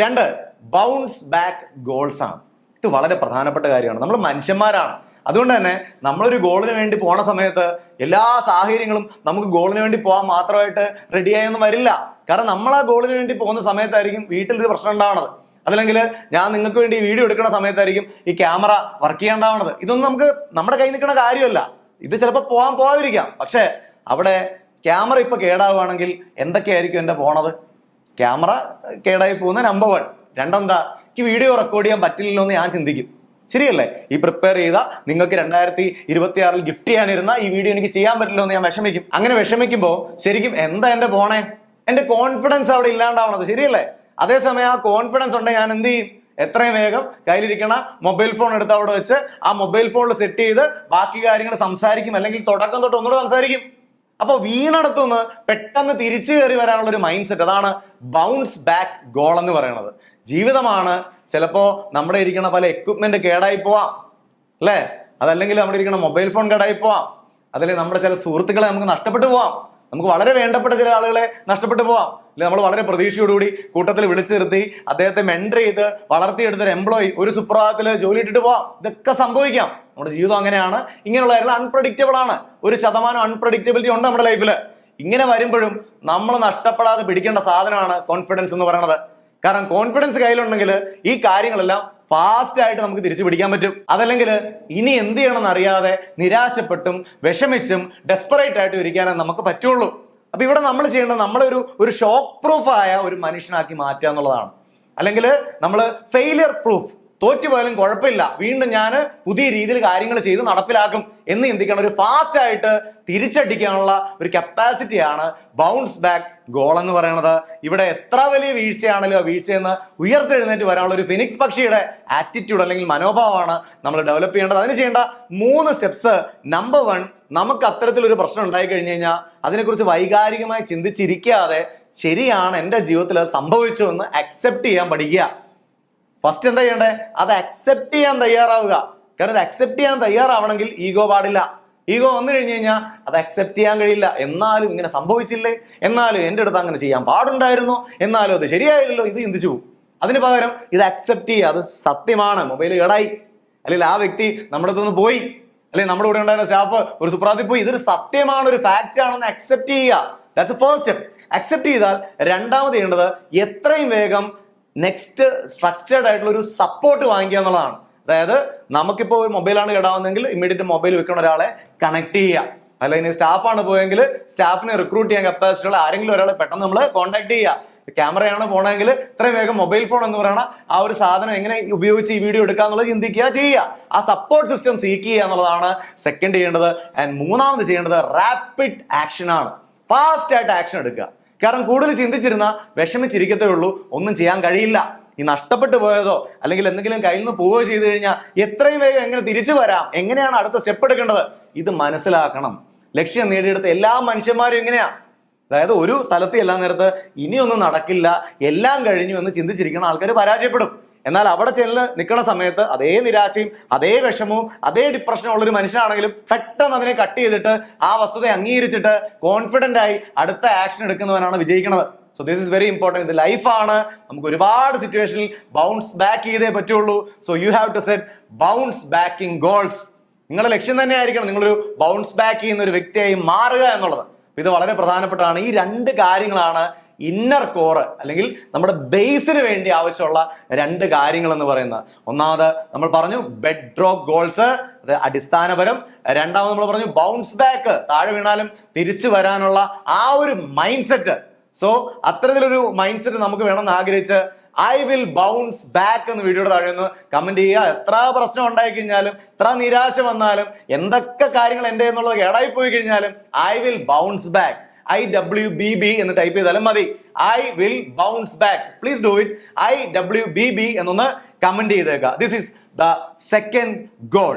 രണ്ട്, bounce back goals ആണ്. ഇത് വളരെ പ്രധാനപ്പെട്ട കാര്യമാണ്. നമ്മൾ മനുഷ്യന്മാരാണ്. അതുകൊണ്ട് തന്നെ നമ്മളൊരു ഗോളിന് വേണ്ടി പോണ സമയത്ത് എല്ലാ സാഹചര്യങ്ങളും നമുക്ക് ഗോളിന് വേണ്ടി പോകാൻ മാത്രമായിട്ട് റെഡിയായൊന്നും വരില്ല. കാരണം നമ്മൾ ആ ഗോളിന് വേണ്ടി പോകുന്ന സമയത്തായിരിക്കും വീട്ടിലൊരു പ്രശ്നം ഉണ്ടാവണത്. അതല്ലെങ്കിൽ ഞാൻ നിങ്ങൾക്ക് വേണ്ടി വീഡിയോ എടുക്കുന്ന സമയത്തായിരിക്കും ഈ ക്യാമറ വർക്ക് ചെയ്യാണ്ടാവണത്. ഇതൊന്നും നമുക്ക് നമ്മുടെ കയ്യിൽ നിൽക്കുന്ന കാര്യമല്ല. ഇത് ചിലപ്പോൾ പോകാതിരിക്കാം. പക്ഷെ അവിടെ ക്യാമറ ഇപ്പൊ കേടാവുകയാണെങ്കിൽ എന്തൊക്കെയായിരിക്കും എൻ്റെ പോണത്? ക്യാമറ കേടായി പോകുന്ന നമ്പർ 1. രണ്ടെന്താ, എനിക്ക് വീഡിയോ റെക്കോർഡ് ചെയ്യാൻ പറ്റില്ലല്ലോ എന്ന് ഞാൻ ചിന്തിക്കും. ശരിയല്ലേ? ഈ പ്രിപ്പയർ ചെയ്ത നിങ്ങൾക്ക് 2026 ഗിഫ്റ്റ് ചെയ്യാനിരുന്ന ഈ വീഡിയോ എനിക്ക് ചെയ്യാൻ പറ്റില്ലോ എന്ന് ഞാൻ വിഷമിക്കും. അങ്ങനെ വിഷമിക്കുമ്പോൾ ശരിക്കും എന്താ എന്റെ പോണേ? എന്റെ കോൺഫിഡൻസ് അവിടെ ഇല്ലാണ്ടാവണത്. ശരിയല്ലേ? അതേസമയം ആ കോൺഫിഡൻസ് ഉണ്ടെങ്കിൽ ഞാൻ എന്ത് ചെയ്യും? എത്രയും വേഗം കയ്യിലിരിക്കണ മൊബൈൽ ഫോൺ എടുത്ത് അവിടെ വെച്ച് ആ മൊബൈൽ ഫോണിൽ സെറ്റ് ചെയ്ത് ബാക്കി കാര്യങ്ങൾ സംസാരിക്കും, അല്ലെങ്കിൽ തുടക്കം തൊട്ട് ഒന്നുകൂടെ സംസാരിക്കും. അപ്പൊ വീണടത്തുനിന്ന് പെട്ടെന്ന് തിരിച്ചു കയറി വരാനുള്ള ഒരു മൈൻഡ് സെറ്റ്, അതാണ് ബൗൺസ് ബാക്ക് ഗോൾ എന്ന് പറയുന്നത്. ജീവിതമാണ്. ചിലപ്പോ നമ്മുടെ ഇരിക്കുന്ന പല എക്വിപ്മെന്റ് കേടായി പോവാം, അല്ലെ? അതല്ലെങ്കിൽ നമ്മുടെ ഇരിക്കുന്ന മൊബൈൽ ഫോൺ കേടായി പോവാം, അതല്ലെങ്കിൽ നമ്മുടെ ചില സുഹൃത്തുക്കളെ നമുക്ക് നഷ്ടപ്പെട്ടു പോവാം, നമുക്ക് വളരെ വേണ്ടപ്പെട്ട ചില ആളുകളെ നഷ്ടപ്പെട്ടു പോവാം. അല്ലെ? നമ്മൾ വളരെ പ്രതീക്ഷയോടുകൂടി കൂട്ടത്തിൽ വിളിച്ചു നിർത്തി അദ്ദേഹത്തെ മെന്റർ ചെയ്ത് വളർത്തിയെടുത്തൊരു എംപ്ലോയി ഒരു സുപ്രഭാതത്തിൽ ജോലി ഇട്ടിട്ട് പോവാം. ഇതൊക്കെ സംഭവിക്കാം. നമ്മുടെ ജീവിതം അങ്ങനെയാണ്. ഇങ്ങനെയുള്ള കാര്യങ്ങൾ അൺപ്രഡിക്റ്റബിൾ ആണ്. 1% അൺപ്രഡിക്റ്റബിലിറ്റി ഉണ്ട് നമ്മുടെ ലൈഫിൽ. ഇങ്ങനെ വരുമ്പോഴും നമ്മൾ നഷ്ടപ്പെടാതെ പിടിക്കേണ്ട സാധനമാണ് കോൺഫിഡൻസ് എന്ന് പറയുന്നത്. കാരണം കോൺഫിഡൻസ് കയ്യിലുണ്ടെങ്കിൽ ഈ കാര്യങ്ങളെല്ലാം ഫാസ്റ്റ് ആയിട്ട് നമുക്ക് തിരിച്ചു പിടിക്കാൻ പറ്റും. അതല്ലെങ്കിൽ ഇനി എന്ത് ചെയ്യണമെന്ന് അറിയാതെ നിരാശപ്പെട്ടും വിഷമിച്ചും ഡെസ്പറേറ്റ് ആയിട്ട് ഇരിക്കാനേ നമുക്ക് പറ്റുള്ളൂ. അപ്പൊ ഇവിടെ നമ്മൾ ചെയ്യേണ്ടത് നമ്മളൊരു ഷോക്ക് പ്രൂഫ് ആയ ഒരു മനുഷ്യനാക്കി മാറ്റുക എന്നുള്ളതാണ്. അല്ലെങ്കിൽ നമ്മൾ ഫെയിലിയർ പ്രൂഫ്, തോറ്റുപോയാലും കുഴപ്പമില്ല, വീണ്ടും ഞാൻ പുതിയ രീതിയിൽ കാര്യങ്ങൾ ചെയ്ത് നടപ്പിലാക്കും എന്ന് ചിന്തിക്കണം. ഒരു ഫാസ്റ്റ് ആയിട്ട് തിരിച്ചടിക്കാനുള്ള ഒരു കപ്പാസിറ്റിയാണ് ബൗൺസ് ബാക്ക് ഗോൾ എന്ന് പറയുന്നത്. ഇവിടെ എത്ര വലിയ വീഴ്ചയാണല്ലോ ആ വീഴ്ചയെന്ന് ഉയർത്തെഴുന്നേറ്റ് വരാനുള്ള ഒരു ഫിനിക്സ് പക്ഷിയുടെ ആറ്റിറ്റ്യൂഡ് അല്ലെങ്കിൽ മനോഭാവമാണ് നമ്മൾ ഡെവലപ്പ് ചെയ്യേണ്ടത്. അതിന് ചെയ്യേണ്ട 3 സ്റ്റെപ്സ്. നമ്പർ 1, നമുക്ക് അത്തരത്തിലൊരു പ്രശ്നം ഉണ്ടായി കഴിഞ്ഞു കഴിഞ്ഞാൽ അതിനെക്കുറിച്ച് വൈകാരികമായി ചിന്തിച്ചിരിക്കാതെ ശരിയാണ്, എൻ്റെ ജീവിതത്തിൽ അത് സംഭവിച്ചു എന്ന് അക്സെപ്റ്റ് ചെയ്യാൻ പഠിക്കുക. ഫസ്റ്റ് എന്താ ചെയ്യണ്ടേ? അത് അക്സെപ്റ്റ് ചെയ്യാൻ തയ്യാറാവുക. കാരണം ഇത് അക്സെപ്റ്റ് ചെയ്യാൻ തയ്യാറാവണമെങ്കിൽ ഈഗോ പാടില്ല. ഈഗോ വന്നു കഴിഞ്ഞു കഴിഞ്ഞാൽ അത് അക്സെപ്റ്റ് ചെയ്യാൻ കഴിയില്ല. എന്നാലും ഇങ്ങനെ സംഭവിച്ചില്ലേ, എന്നാലും എൻ്റെ അടുത്ത് അങ്ങനെ ചെയ്യാൻ പാടുണ്ടായിരുന്നു, എന്നാലും അത് ശരിയായില്ലല്ലോ, ഇത് ചിന്തിച്ചു പോകും. അതിന് പകരം ഇത് അക്സെപ്റ്റ് ചെയ്യുക. അത് സത്യമാണ്, മൊബൈൽ കേടായി, അല്ലെങ്കിൽ ആ വ്യക്തി നമ്മുടെ അടുത്തുനിന്ന് പോയി, അല്ലെങ്കിൽ നമ്മുടെ കൂടെ ഉണ്ടായിരുന്ന സ്റ്റാഫ് ഒരു സുപ്രാത്തിൽ പോയി, ഇതൊരു സത്യമാണ്, ഒരു ഫാക്റ്റ് ആണെന്ന് അക്സെപ്റ്റ് ചെയ്യുക. That's A first step. Accept ചെയ്താൽ രണ്ടാമത് ചെയ്യേണ്ടത് എത്രയും വേഗം നെക്സ്റ്റ് സ്ട്രക്ചേർഡ് ആയിട്ടുള്ള ഒരു സപ്പോർട്ട് വാങ്ങിക്കുക എന്നുള്ളതാണ്. അതായത് നമുക്കിപ്പോൾ ഒരു മൊബൈലാണ് കേടാവുന്നെങ്കിൽ ഇമ്മീഡിയറ്റ് മൊബൈൽ വെക്കുന്ന ഒരാളെ കണക്ട് ചെയ്യുക. അല്ലെങ്കിൽ സ്റ്റാഫാണ് പോയെങ്കിൽ സ്റ്റാഫിനെ റിക്രൂട്ട് ചെയ്യാൻ കപ്പാസിറ്റി ഉള്ള ആരെങ്കിലും ഒരാളെ പെട്ടെന്ന് നമ്മൾ കോൺടാക്ട് ചെയ്യുക. ക്യാമറയാണ് പോണെങ്കിൽ ഇത്രയും വേഗം മൊബൈൽ ഫോൺ എന്ന് പറയുന്ന ആ ഒരു സാധനം എങ്ങനെ ഉപയോഗിച്ച് ഈ വീഡിയോ എടുക്കുക എന്നുള്ളത് ചിന്തിക്കുക, ചെയ്യുക. ആ സപ്പോർട്ട് സിസ്റ്റം സീക്ക് ചെയ്യുക എന്നുള്ളതാണ് സെക്കൻഡ് ചെയ്യേണ്ടത്. ആൻഡ് മൂന്നാമത് ചെയ്യേണ്ടത് റാപ്പിഡ് ആക്ഷൻ ആണ്. ഫാസ്റ്റ് ആയിട്ട് ആക്ഷൻ എടുക്കുക. കാരണം കൂടുതൽ ചിന്തിച്ചിരുന്ന വിഷമിച്ചിരിക്കത്തേ ഉള്ളൂ, ഒന്നും ചെയ്യാൻ കഴിയില്ല. ഈ നഷ്ടപ്പെട്ടു പോയതോ അല്ലെങ്കിൽ എന്തെങ്കിലും കയ്യിൽ നിന്ന് പോവുകയോ ചെയ്തു കഴിഞ്ഞാൽ എത്രയും വേഗം എങ്ങനെ തിരിച്ചു വരാം, എങ്ങനെയാണ് അടുത്ത സ്റ്റെപ്പ് എടുക്കേണ്ടത്, ഇത് മനസ്സിലാക്കണം. ലക്ഷ്യം നേടിയെടുത്ത എല്ലാ മനുഷ്യന്മാരും ഇങ്ങനെയാ. അതായത് ഒരു സ്ഥലത്ത് എല്ലാ നേരത്ത് ഇനിയൊന്നും നടക്കില്ല, എല്ലാം കഴിഞ്ഞു എന്ന് ചിന്തിച്ചിരിക്കുന്ന ആൾക്കാർ പരാജയപ്പെടും. എന്നാൽ അവിടെ ചെന്ന് നിൽക്കുന്ന സമയത്ത് അതേ നിരാശയും അതേ വിഷമവും അതേ ഡിപ്രഷനും ഉള്ളൊരു മനുഷ്യനാണെങ്കിലും പെട്ടെന്ന് അതിനെ കട്ട് ചെയ്തിട്ട് ആ വസ്തുത അംഗീകരിച്ചിട്ട് കോൺഫിഡന്റ് ആയി അടുത്ത ആക്ഷൻ എടുക്കുന്നവനാണ് വിജയിക്കുന്നത്. So this is very important. ഇത് ലൈഫാണ്. നമുക്ക് ഒരുപാട് സിറ്റുവേഷനിൽ ബൗൺസ് ബാക്ക് ചെയ്തേ പറ്റുള്ളൂ. So you have to set bounce backing goals. നിങ്ങളുടെ ലക്ഷ്യം തന്നെ ആയിരിക്കണം നിങ്ങളൊരു ബൗൺസ് ബാക്ക് ചെയ്യുന്ന ഒരു വ്യക്തിയായി മാറുക എന്നുള്ളത്. ഇത് വളരെ പ്രധാനപ്പെട്ടാണ്. ഈ 2 കാര്യങ്ങളാണ് ഇന്നർ കോർ അല്ലെങ്കിൽ നമ്മുടെ ബേസിന് വേണ്ടി ആവശ്യമുള്ള 2 കാര്യങ്ങൾ എന്ന് പറയുന്നത്. ഒന്നാമത് നമ്മൾ പറഞ്ഞു ബെഡ് റോക്ക് ഗോൾസ്, അത് അടിസ്ഥാനപരം. രണ്ടാമത് നമ്മൾ പറഞ്ഞു ബൗൺസ് ബാക്ക്, താഴെ വീണാലും തിരിച്ചു വരാനുള്ള ആ ഒരു മൈൻഡ് സെറ്റ്. സോ അത്തരത്തിലൊരു മൈൻഡ് സെറ്റ് നമുക്ക് വേണമെന്ന് ആഗ്രഹിച്ച് ഐ വിൽ ബൗൺസ് ബാക്ക് എന്ന് വീഡിയോയുടെ താഴെ ഒന്ന് കമന്റ് ചെയ്യുക. എത്ര പ്രശ്നം ഉണ്ടായി കഴിഞ്ഞാലും, എത്ര നിരാശ വന്നാലും, എന്തൊക്കെ കാര്യങ്ങൾ എൻ്റെ എന്നുള്ളത് കേടായി പോയി കഴിഞ്ഞാലും I will bounce back. IWBB എന്ന് ടൈപ്പ് ചെയ്താലും മതി. I will bounce back. Please do it. IWBB എന്നൊന്ന് കമന്റ് ചെയ്തേക്കുക. This is the second goal.